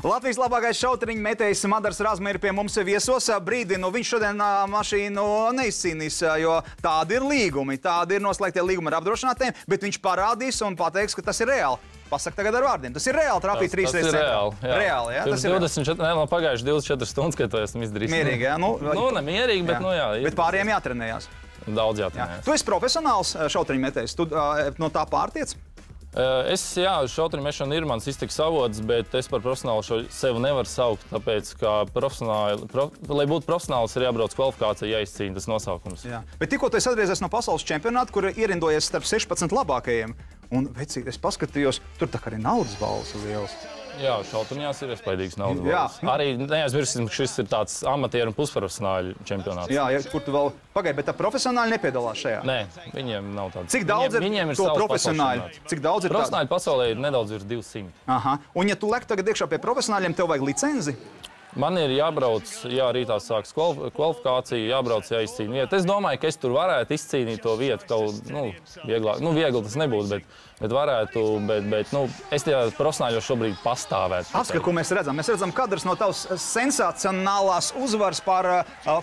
Latvijas labākais šauteņu metējs Madars Razma ir pie mums viesos. Brīdi, viņš šodien mašīnu neizcīnīs, jo tādi ir līgumi, tādi ir noslēgtie līgumi ar apdrošinātājiem, bet viņš parādīs un pateiks, ka tas ir reāli. Pasaka tagad ar vārdiem. Tas ir reāli trāpīt 3 reizes. Tas ir reāli, jā. Reāli, jā? Tas ir 24, no pagājuši 24 stundas, kad to esam izdarījis. Mierīgi, jā? Nu, nemierīgi, bet, jā. Bet pāriem jātrenējās. Daudz jātrenējās. Tu esi profesionāls šauteņu metējs. Tu no tā pārtiec? Jā, šauteņu mešana ir mans iztiks avots, bet es par profesionālu sevi nevaru saukt, tāpēc, ka lai būtu profesionāls, ir jābrauc kvalifikācija, jāizcīna tas nosaukums. Jā. Bet tikko tu esi atgriezies no pasaules čempionāta, kur ierindojies starp 16 labākajiem, un, vecī, es paskatījos, tur tā kā arī naudas balvas lielas. Jā, šauteņās ir iespaidīgs naudas balvas. Arī neaizmirsim, ka šis ir tāds amatieru un pusprofesionāļu čempionāts. Jā, kur tu vēl pagaidi, bet tā profesionāļi nepiedalās šajā? Nē, viņiem nav tāds. Cik daudz ir to profesionāļu? Cik daudz ir profesionāļu pasaulē ir nedaudz virs 200. Aha. Un ja tu lek tagad iekšā pie profesionāļiem, tev vajag licenzi? Man ir jābrauc, rītā sāks kvalifikācija, jābrauc, jāizcīna vietu. Es domāju, ka es tur varētu izcīnīt to vietu, kaut, vieglāk. Viegli tas nebūtu, bet varētu, bet es tajā profesionāļos šobrīd pastāvētu. Apskatīt, ko mēs redzam. Mēs redzam kadrus no tavas sensacionālās uzvaras pār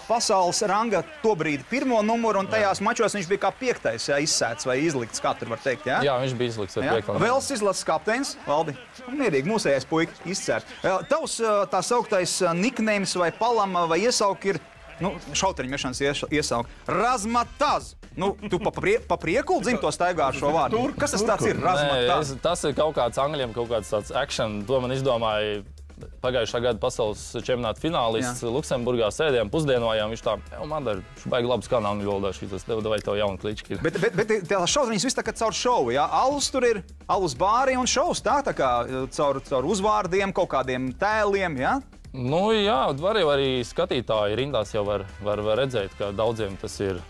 pasaules ranga tobrīd pirmo numuru, un tajās mačos viņš bija kā 5. izsēts vai izlikts, kā tur var teikt, jā? Jā, viņš bija izlikts ar 5. Vels izlases kapteinis, Valdi. Mierīgi, mūsējais puika izcērt. Tavs tā sauktais niknējums vai palama vai iesauki ir, šauteņu mešanas iesauki. Razmataz! Tu pa priekulu dzimto staigā ar šo vārdu. Kas tas tāds ir? Razmataz? Tas ir kaut kāds angļiem, kaut kāds tāds action. To man izdomāja pagājušā gada pasaules čempionāta finālists Luksemburgā, sēdējām, pusdienojām. Viņš tā, Madar, viņš baigi labi skan angļu valodā, šitas vai tev jaunu klički. Bet tā šauteņas viss tā kā caur šovu, jā? Alus tur ir, alus bāri un šovs tā kā caur uzvārdiem, kaut kādiem tēliem, jā? Jā, var jau arī skatītāji rindās jau var redzēt, ka daudziem tas ir,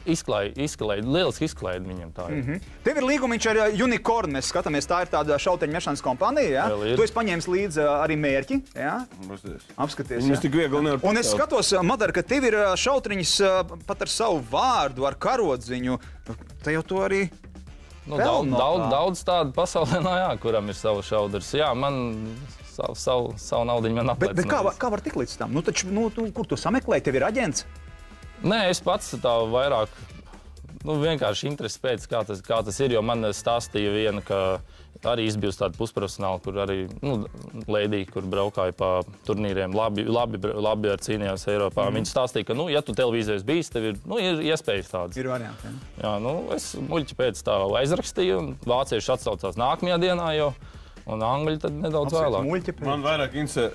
izklaide, lieliski izklaide viņiem tā ir. Tev ir līgumiņš ar Unicorn, mēs skatāmies, tā ir tāda šauteņu mešanas kompānija, jā? Tu esi paņēmis līdzi arī mērķi, jā? Apskaties, jā. Mums tik viegli nevar un es skatos, Madar, ka tev ir šauteņas pat ar savu vārdu, ar karodziņu. Te jau to arī daudz tādu pasaulē, kuram ir savu šaudars. Jā, man savu naudiņu man apliecināja. Bet kā var tikt līdz tam? Taču, kur tu sameklēji? Tev ir aģents? Nē, es pats tā vairāk, vienkārši interesi pēc, kā tas ir, jo man stāstīja viena, ka arī izbijusi tāda pusprofesionāla, kur arī, lēdija, kur braukāja pa turnīriem, labi ar cīnījās Eiropā. Viņi stāstīja, ka, ja tu televīzijas bijis, tev ir iespējas tādas. Ir varianti, jā. Jā, es muļķi pēc tā aizrakstīju, un vācieši atsaucās nākamajā dienā jau. Un angļi tad nedaudz vēlāk. Man vairāk interesē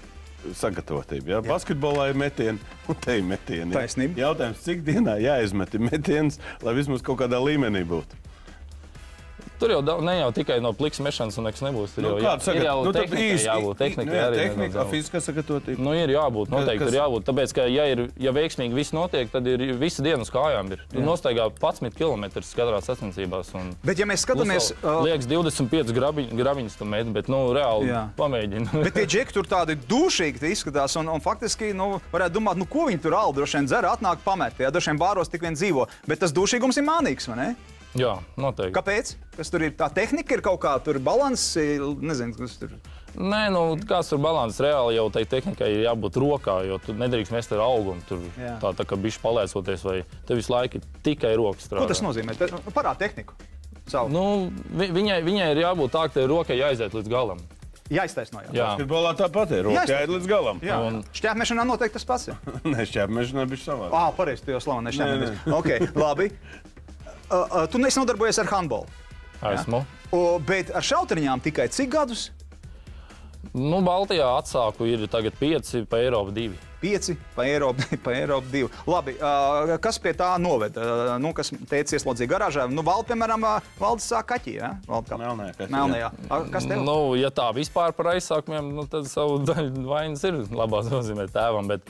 sagatavotība. Basketbolā ir metieni, un te ir metieni. Taisnība. Jautājums, cik dienā jāizmet metienas, lai vismaz kaut kādā līmenī būtu? Tur jau ne jau tikai no pliks mešanas un nekas nebūs. Tur jau tehnikai jābūt. Tehnika, fiziskā sagatavotība. Ir jābūt, noteikti ir jābūt. Tāpēc, ka ja veiksmīgi viss notiek, tad ir visa diena uz kājām. Tu nostaigā 11 kilometrus katrā sacensībās. Bet ja mēs skatāmies... Liekas 25 graviņus tu met, bet reāli pamēģini. Bet tie džeki tur tādi dušīgi izskatās un faktiski varētu domāt, ko viņi tur aldi droši vien dzer, atnāk pamet. Droši vien bāros tik vien dzīvo. Bet tas dušīgums ir mānīgs, vai ne? Jā, noteikti. Kāpēc? Kas tur ir? Tā tehnika ir kaut kā, tur balans, nezinu, kas tur... Nē, kāds tur balans reāli jau tai tehnikai ir jābūt rokā, jo tu nedrīkst mest ar augumu. Tur tā kā bišķi palēcoties, vai te visu laiku tikai rokas strādā. Ko tas nozīmē? Parād tehniku. Viņai ir jābūt tā, ka rokai jāiziet līdz galam. Jāiztaisnojās. Basketbolā tāpat ir. Roka jāiet līdz galam. Šķēpmešanā noteikti tas pats, jā? Nē, šķēpmešanā bišķi savādāk. Pareizi, tu jau slavā nešķēpmešanas. Ok, labi. Tu neesi nodarbojies ar handbolu? Esmu. Bet ar šauteņām tikai cik gadus? Baltijā atsāku ir tagad 5 pa Eiropu 2. 5 pa Eiropu 2. Labi, kas pie tā noved? Kas teica ieslodzīja garāžā? Valdi, piemēram, Valdis sāk kaķī, jā? Melnajā. Kas tev? Ja tā vispār par aizsākumiem, tad savu daļu vainas ir labās nozīmē tēvam, bet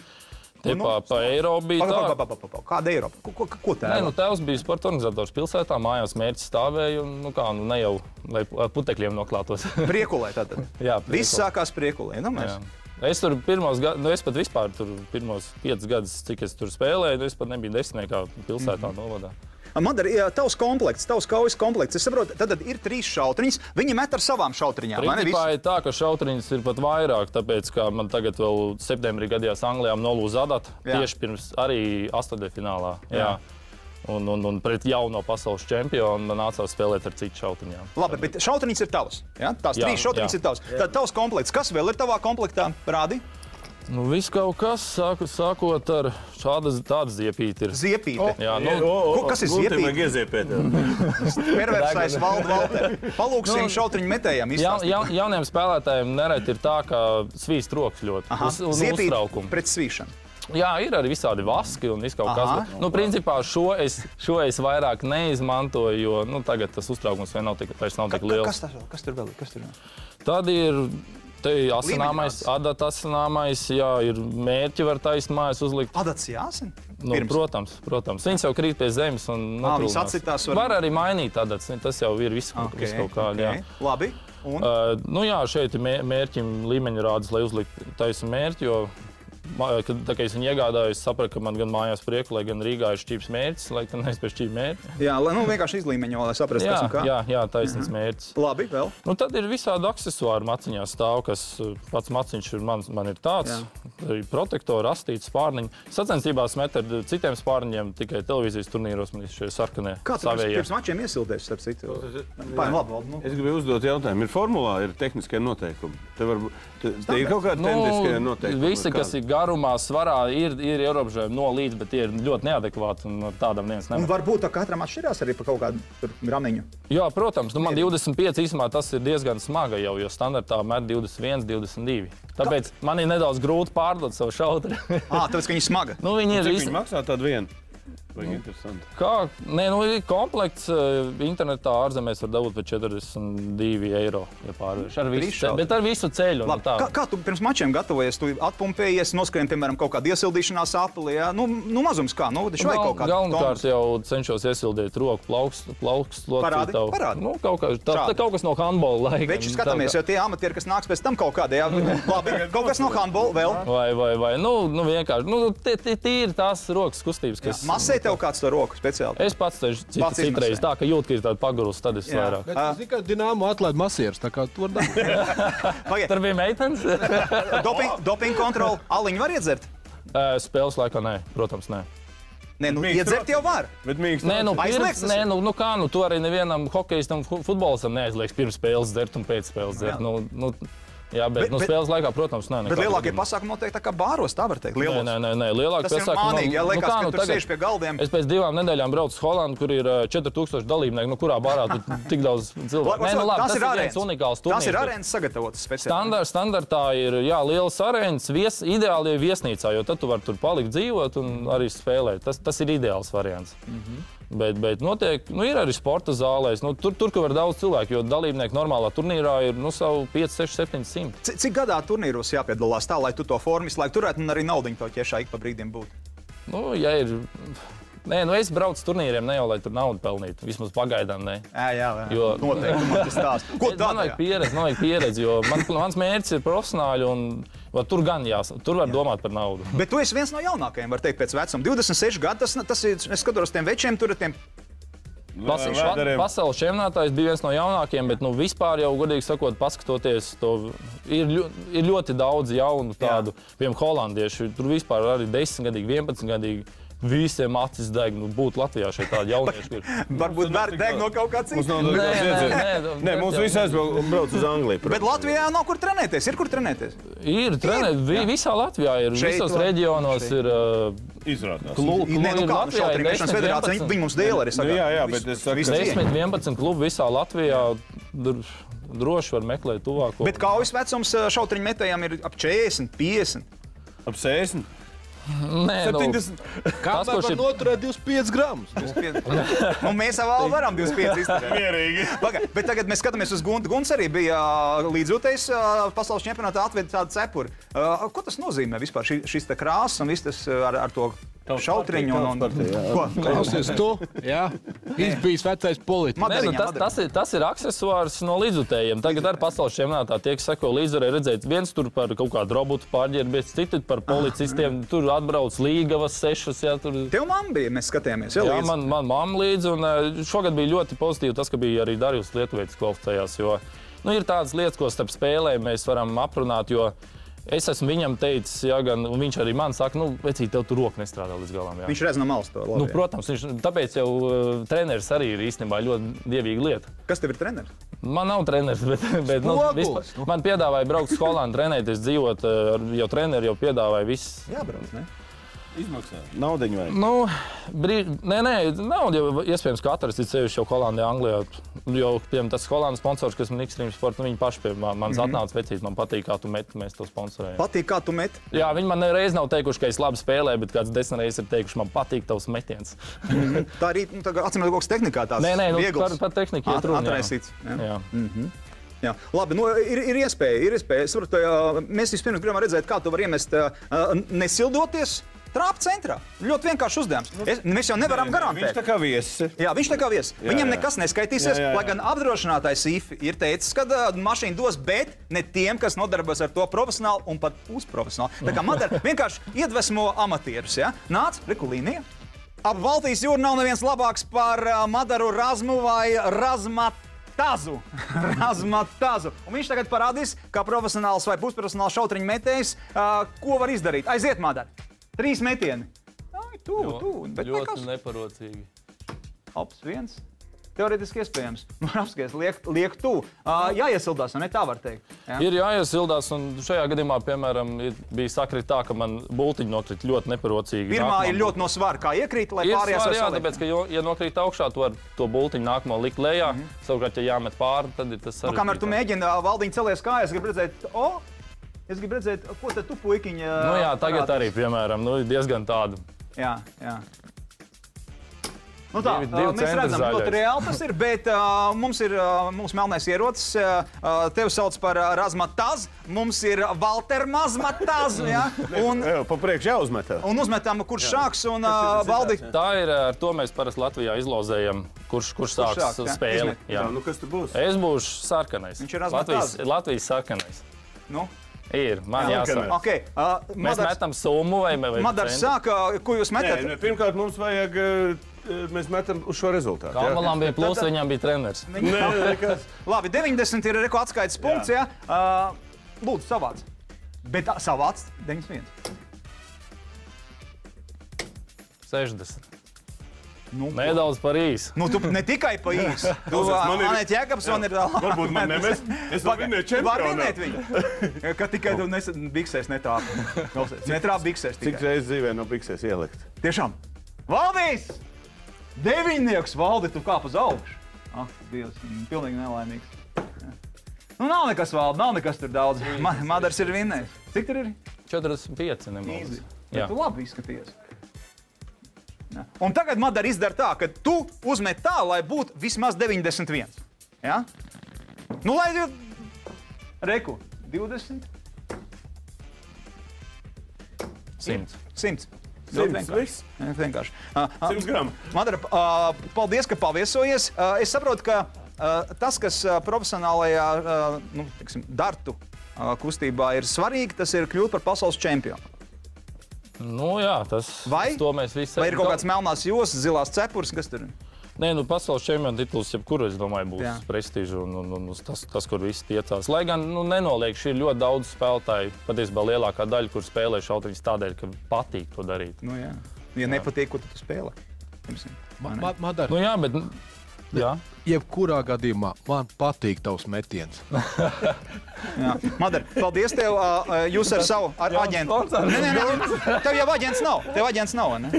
te pa Eiropu bija tā. Kāda Eiropa? Ko tēva? Nē, tēvs bija sporta organizators pilsētā, mājās mērķis stāvēja un ne jau, lai putekļiem noklātos. Priekulē tātad? Jā, priekulē. Viss sākās priekulē, Es tur es pat vispār tur pirmos 5 gadus, cik es tur spēlēju, es pat nebiju desmitniekā pilsētā novadā. Madara, tavs komplekts, tavs kaujas komplekts. Es saprotu, tad ir 3 šautriņas. Viņi met ar savām šautriņām. Principā ir tā, ka šautriņas ir pat vairāk, tāpēc, ka man tagad vēl septembrī gadījās Anglijā nolūza adata tieši pirms arī astotdaļfinālā. Jā. Un pret jauno pasaules čempionu man nācās spēlēt ar citu šautriņām. Labi, bet šautriņas ir tavas. Ja? Tās 3 šautriņas ir tavas. Tad tavs komplekts. Kas vēl ir tavā komplektā? Parādi. Nu, viss kaut kas, sākot ar tādu ziepīti ir. Ziepīte? Jā, kas ir ziepīte? Perversais Valter. Palūksim šautriņu metējām izstāstīt. Jauniem spēlētājiem nereti ir tā, ka svīst rokas ļoti. Ziepīte pret svīšanu. Jā, ir arī visādi vaski un viss kaut kas. Nu, principā šo es vairāk neizmantoju, jo tagad tas uztraukums vairs nav tik liels. Kas tur vēl ir? Tad ir asināmais, adata asināmais, jā, ir mērķi var taisnīt mājās uzlikt. Adats jāsin? Nu, protams. Viņas jau krīt pie zemes un viņas atsitās. Var arī mainīt adats, tas jau ir viss kaut kādā. Jā. Labi. Nu jā, šeit ir mērķim līmeņa rādes, lai uzlikt taisu mērķi, jo tā kā es viņu iegādāju, es sapratu, ka man gan mājās Priekulē, gan Rīgā ir šķības mērķis, lai gan neizpēc šķība mērķi. Jā, vienkārši izlīmeņo, lai saprastu, kas un kā. Jā, taisnīgs mērķis. Labi, vēl. Nu, tad ir visādi aksesuāri maciņā stāv, kas pats maciņš man ir tāds. Arī protektori, rastīti, spārniņi. Sacensībās met ar citiem spārniņiem, tikai televīzijas turnīros man ir šie sarkanie savējie. Kā tu pirms mačiem iesildies, starp citu? Es gribēju uzdot jautājumu. Ir formulā, ir tehniskie noteikumi. Te ir kaut kādi tehniskie noteikumi. Visi, kas ir garumā, svarā, ir ierobežojumi no līdz, bet tie ir ļoti neadekvāti un tādam neviens nevar. Un varbūt katram atšķirās arī par kaut kādu gramiņu? Jā, protams. Man 25 īsumā tas ir diezgan smaga jau, jo standartā met 21, 22. Tāpēc man ir nedaudz grūti pārdot savu šautri. Tāpēc, ka viņi smaga? Cik viņi maksā tādu vienu? Interesanti. Ir komplekts internetā ārzemēs var dabūt par 42 eiro, ja pārvērš. Bet ar visu ceļu. Kā tu pirms mačiem gatavojies? Tu atpumpējies, noskrien, piemēram, kaut kādu iesildīšanās apli, jā? Nu, mazums kā, galvenokārt jau cenšos iesildīt roku plaukstu. Parādi. Nu, kaut kas no handbola laika. Veči skatāmies, jo tie amatieri, kas nāks pēc tam kaut kādā, jā, labi, kaut kas no handbola vēl. Vai, nu vienkārši, tīri tās rokas kustības, kas... Masē tev kāds to roku speciāli? Es pats citreiz tā, ka jūt, ka ir tāda pagurus, tad es vairāk. Bet es tikai Dinamo atlaid masieris, tā kā tu var darīt. Tur bija meitenes? Doping kontroli, aliņu var iedzert? Spēles laikā nē, protams, nē. Nē, iedzert jau var. Bet mīkst aizliegts tas? Nē, tu arī nevienam hokejistam, futbolistam neaizliegts pirms spēles dzert un pēc spēles dzert. Jā, bet spēles laikā, protams, nē. Bet lielākie pasākumi noteikti tā kā bāros, tā var teikt. Nē, lielākie pasākumi. Tas ir mānīgi, ja liekas, ka tur sēž pie galdiem. Es pēc 2 nedēļām braucu uz Holandu, kur ir 4000 dalībnieku, kurā bārā tu tik daudz cilvēku. Tas ir viens unikāls turnīrs. Tas ir arēnas sagatavotas speciāli. Standartā ir, lielas arēnas, ideāli ir viesnīcā, jo tad tu vari tur palikt dzīvot un arī spēlēt. Tas ir ideāls variants. Bet notiek, ir arī sporta zālēs. Tur var daudz cilvēku, jo dalībnieki normālā turnīrā ir savu 5, 6, 700. Cik gadā turnīros jāpiedalās tā, lai tu to formu visu laiku turētu un arī naudiņu to ķešā ik pa brīdiem būtu? Ja ir... Nē, es braucu turnīriem ne jau, lai tur naudu pelnītu. Vismaz pagaidām ne. Jā. Noteikti man tas stāst. Ko tā? Man vajag pieredzi, jo mans mērķis ir profesionāļi un tur gan tur var domāt par naudu. Bet tu esi viens no jaunākajiem, var teikt, pēc vecuma. 26 gadi, tas ir, es skatos tiem večiem, tur ir tiem... Pasaules čempionātājs bija viens no jaunākajiem, bet vispār jau, godīgi sakot, paskatoties, ir ļoti daudz jaunu tādu, piemēram, holandieši. Tur vispār arī 10-gadīgi, 11-gadīgi. Visiem acis deg, būtu Latvijā šeit tādi jaunieši. Varbūt deg no kaut kā cita. Nē, mums visi aizbrauc uz Angliju. Bet Latvijā nav kur trenēties. Ir kur trenēties? Ir trenēties. Visā Latvijā ir. Visos reģionos ir izrādās. Klubi. Šautriņmešanas federācija, viņi mums dēl arī saka. Jā, bet es saku, 10-11 klubi visā Latvijā. Droši var meklēt tuvāko. Bet kaujas vecums šautriņmetējām ir ap 40, 50. Ap 60? Nē, 70. Kāpēc var noturēt 25 gramus? Mēs savā varam 25 izturēt. Mierīgi. Bet tagad mēs skatāmies uz Guntu. Gunts arī bija līdzjūtējs pasaules čempionātā atveda tādu cepuri. Ko tas nozīmē vispār šis te krāsas un viss tas ar to šautriņu un... Ko? Klausies, tu, jā, bijis vecais politiķis. Tas ir aksesuārs no līdzutējiem. Tagad ar pasaules čempionātā tie, kas seko līdzurē, redzēt viens tur par kaut kādu robotu pārģērbies, citi par policistiem. Tur atbrauc līgavas 6. Jā, tur... Tev mamma bija, mēs skatījāmies. Jā, man mamma līdzi. Un šogad bija ļoti pozitīvi tas, ka bija arī Darījus Lietuvietis kvalificējās. Jo ir tādas lietas, ko starp spēlēm mēs varam aprunāt, jo es esmu viņam teicis, jā, gan viņš arī man saka, vecīt, tev tur roka nestrādā līdz galam. Jā. Viņš redz no malas to labi. Protams, tāpēc jau treneris arī ir īstenībā ļoti dievīga lieta. Kas tev ir treneris? Man nav treneris, bet man piedāvāja braukt uz Holandu trenēties, dzīvot, jau treneri jau piedāvāja viss. Jābrauc, ne? Izmaksā. Naudiņu vajag? Nē, naudu jau iespējams, ka atrastīt sevišķi jau Holandē, Anglijā. Jo, piemēram, tas Holandas sponsors, kas man Xtreme Sport, viņi paši pie manis atnāca vecīt, man patīk, kā tu meti, mēs to sponsorējam. Patīk, kā tu meti? Jā, viņi man reiz nav teikuši, ka es labi spēlēju, bet kāds 10 reizes ir teikuši, man patīk tavs metiens. Tā arī, atcīmēt, kaut kas tehnikā tās viegls. Par tehniku iet runa. Atraisīts. Jā. Jā, labi, ir iespēja. Es saprotu, mēs vispirms gribam redzēt, kā tu vari iemest nesildoties. Trāpa centrā. Ļoti vienkārši uzdevums. Mēs jau nevaram garantēt. Viņš tā kā viesis. Jā, viņš tā kā viesis. Viņam nekas neskaitīsies, lai gan apdrošinātājs IF ir teicis, ka mašīna dos, bet ne tiem, kas nodarbojas ar to profesionāli un pat pusprofesionāli. Tā kā Madara vienkārši iedvesmo amatierus. Ja? Nāc, Rekulīnija. Ap Baltijas jūru nav neviens labāks par Madaru Razmu vai Razmatazu. Un viņš tagad parādīs, kā profesionāls vai pusprofesionāls šautriņu metējs, ko var izdarīt. Aiziet, Madara! 3 metieni. Bet ļoti neparocīgi. Ops, 1. Teoretiski iespējams. Apskaties, liek tu. Jāiesildās, ne tā var teikt. Jā? Ir jāiesildās, un šajā gadījumā, piemēram, bija sakrit tā, ka man bultiņi nokrīt ļoti neparocīgi. Pirmā ir ļoti no svara, kā iekrīt, lai pārējās var salikt. Tāpēc, ka, ja nokrīt augšā, tu var to bultiņu nākamo likt lejā. Savukārt, ja jāmet pāri, tad ir tas sarežģītāk. Kamēr tu mēģini valdiņu celies kājas, es gribu redzēt, ko tad tu, puikiņa, jā, tagad parādīs. Arī, piemēram, diezgan tādu. Jā. Tā, mēs redzam, ļoti reāli tas ir, bet mums ir mūsu melnais ierocis. Tevi sauc par Razmataz, mums ir Valter Mazmataz, ja? Pa priekš jāuzmetā. Un uzmetam, kurš sāks, un Valdi... Tā ir, ar to mēs parasti Latvijā izlozējam, kurš sāks spēli. Jā. Kas tu būsi? Es būšu sarkanais. Viņš ir Razmataz. Latvijas sarkanais. Ir, man jāsaka. Okay. Mēs metam summu vai Madars sāka, ko jūs metat? Pirmkārt, mums vajag, mēs metam uz šo rezultātu. Kalmalam bija plus, viņam bija treneris. Labi, 90 ir reko atskaites punkts, jā. Lūdzu, savāc. Bet savāc 91. 60. Nedaudz par īsu. Tu ne tikai pa īsu. Anēt Jēkabsona ir tālāk. Varbūt man nemēs. Es varu vinēt čempionā. Var vinēt viņu. Ka tikai tu biksēs netrāp. Netrāp biksēs tikai. Cik reizes dzīvē no biksēs ielikt? Tiešām. Valdīs! Deviņnieks, Valdi, tu kāp uz augšu. Dievs, pilnīgi nelaimīgs. Nav nekas, Valdi, nav nekas tur daudz. Madars ir vinnējis. Cik tur ir? 45 nemaz. Tu labi izskaties. Un tagad Madara izdara tā, ka tu uzmet tā, lai būtu vismaz 91. Ja? Lai reku 20. 100. Viss. Vienkārši. 100 gramu. Madara, paldies, ka paviesojies. Es saprotu, ka tas, kas profesionālajā dartu kustībā ir svarīgi, tas ir kļūt par pasaules čempionu. Jā, to mēs visi... Vai ir kaut kāds melnās josas, zilās cepures, kas tur ir? Nē, pasaules čempiona tituls, jebkuru, es domāju, būs prestižu un tas, kur visi tiecās. Lai gan, nenoliek, šī ir ļoti daudz spēlētāju, patiesībā lielākā daļa, kur spēlē šautriņus tādēļ, ka patīk to darīt. Jā. Ja nepatīk, ko tu spēlē? Madara. Jā, bet... Jā. Jebkurā gadījumā man patīk tavs metiens. Madara, paldies tev. Jūs ar savu aģentu. Nē, tev jau aģents nav. Ne?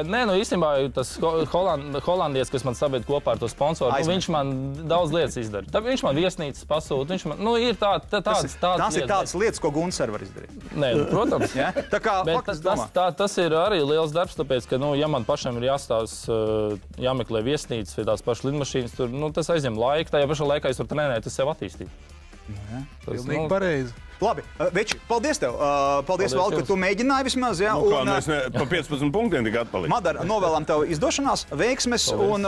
Nē, īstenībā tas holandietis, kas man sabied kopā ar to sponsoru, viņš man daudz lietas izdara. Viņš man viesnīcas pasūta. Ir tādas lietas, ko Gunsar var izdarīt. Nē, protams. Tā kā tas ir arī liels darbs, tāpēc, ka, ja man pašam ir jāmeklē viesnīcas vai tās pašas lidmašīnas, tur, tas aizņem laiku. Tajā pašā laikā es varu trenēt, sev attīstīt. Pilnīgi pareizi. Labi, Veči, paldies tev. Paldies, Valdi, ka tu mēģināji vismaz. Ja? Nu, kā, mēs pa 15 punktiem tik atpalīsim. Madara, novēlam tev izdošanās, veiksmes un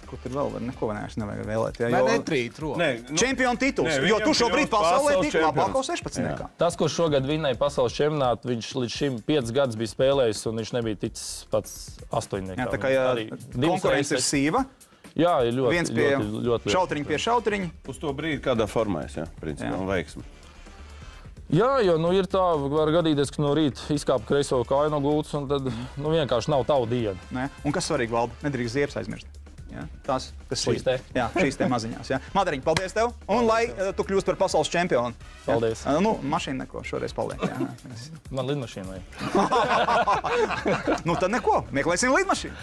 ko tur vēl var, neko nevajag vēlēt. Ja? Netrīt roku. Čempionu tituls, jo tu šobrīd pasaulē tik labāko 16. Tas, kurš šogad vinnēja pasaules čempionātu, viņš līdz šim 5 gadus bija spēlējis, un viņš nebija ticis pats 8. Jā, tā kā konkurence ir sīva. Jā, ir ļoti. Viens pie šautriņa pie šautriņa. Uz to brīdi kādā formā es, principā, un veiksmi. Jā, jo ir tā, var gadīties, ka no rīta izkāp kreiso kāju no gultas, un tad vienkārši nav tava diena. Nē. Un kas svarīgi, Valdi, nedrīkst ziepes aizmirst. Ja? Tās, kas šīs te. Jā, šīs te maziņās. Ja? Madariņ, paldies tev, un lai tu kļūst par pasaules čempionu. Paldies. Ja? Mašīna neko, šoreiz paliek. Ja? Man lidmašīna vajag. Tad neko, meklēsim lidmašīnu.